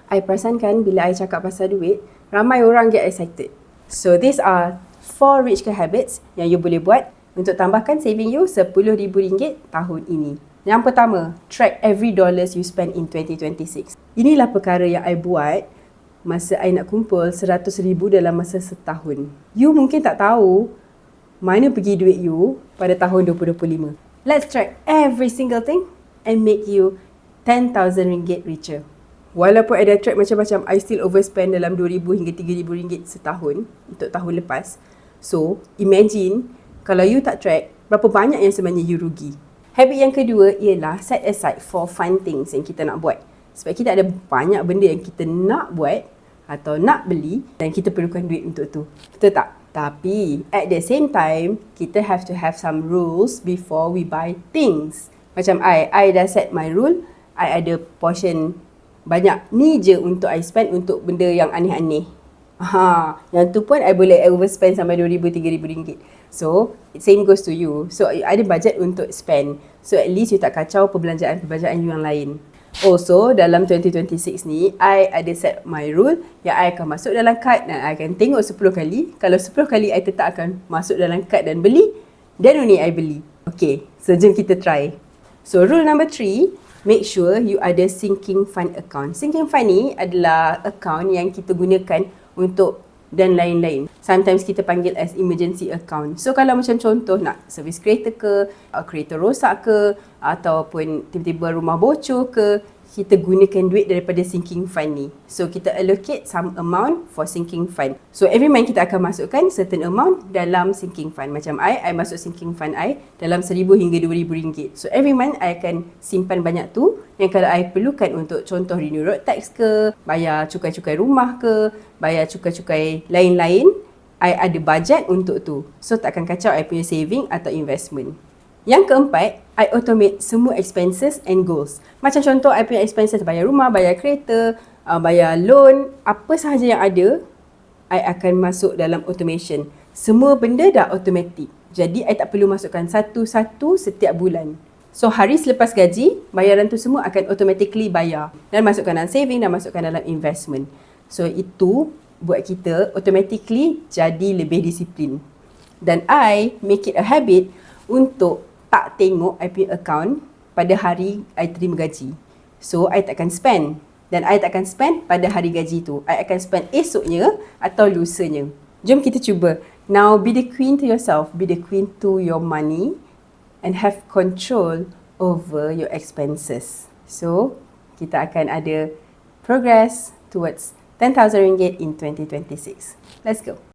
I perasankan bila I cakap pasal duit, ramai orang get excited. So these are 4 rich girl habits yang you boleh buat untuk tambahkan saving you RM10,000 tahun ini. Yang pertama, track every dollars you spend in 2026. Inilah perkara yang I buat masa I nak kumpul RM100,000 dalam masa setahun. You mungkin tak tahu mana pergi duit you pada tahun 2025. Let's track every single thing and make you RM10,000 richer. Walaupun I dah track macam-macam, I still overspend dalam RM2,000 hingga RM3,000 setahun untuk tahun lepas. So, imagine kalau you tak track, berapa banyak yang sebenarnya you rugi. Habit yang kedua ialah set aside for fun things yang kita nak buat. Sebab kita ada banyak benda yang kita nak buat atau nak beli dan kita perlukan duit untuk tu. Betul tak? Tapi, at the same time, kita have to have some rules before we buy things. Macam I dah set my rule, I ada portion banyak ni je untuk I spend untuk benda yang aneh-aneh. Yang tu pun I boleh overspend sampai RM2,000, RM3,000. So, same goes to you. So, ada budget untuk spend. So, at least you tak kacau perbelanjaan you yang lain. Also, dalam 2026 ni, I ada set my rule yang I akan masuk dalam kad dan I akan tengok 10 kali. Kalau 10 kali I tetap akan masuk dalam kad dan beli, then only I beli. Okay, so jom kita try. So, rule number 3, make sure you ada sinking fund account. Sinking fund ni adalah account yang kita gunakan untuk dan lain-lain. Sometimes kita panggil as emergency account. So kalau macam contoh nak service kereta ke, kereta rosak ke, ataupun tiba-tiba rumah bocor ke, kita gunakan duit daripada sinking fund ni. So kita allocate some amount for sinking fund. So every month kita akan masukkan certain amount dalam sinking fund. Macam I masuk sinking fund I dalam RM1,000 hingga RM2,000. So every month I akan simpan banyak tu yang kalau I perlukan untuk contoh renew road tax ke, bayar cukai-cukai rumah ke, bayar cukai-cukai lain-lain, I ada budget untuk tu. So takkan kacau I punya saving atau investment. Yang keempat, I automate semua expenses and goals. Macam contoh, I punya expenses bayar rumah, bayar kereta, bayar loan, apa sahaja yang ada, I akan masuk dalam automation. Semua benda dah automatic. Jadi, I tak perlu masukkan satu-satu setiap bulan. So, hari selepas gaji, bayaran tu semua akan automatically bayar. Dan masukkan dalam saving dan masukkan dalam investment. So, itu buat kita automatically jadi lebih disiplin. Dan I make it a habit untuk tak tengok I punya account pada hari I terima gaji. So, I takkan spend. Dan I takkan spend pada hari gaji tu. I akan spend esoknya atau lusanya. Jom kita cuba. Now, be the queen to yourself. Be the queen to your money. And have control over your expenses. So, kita akan ada progress towards RM10,000 in 2026. Let's go.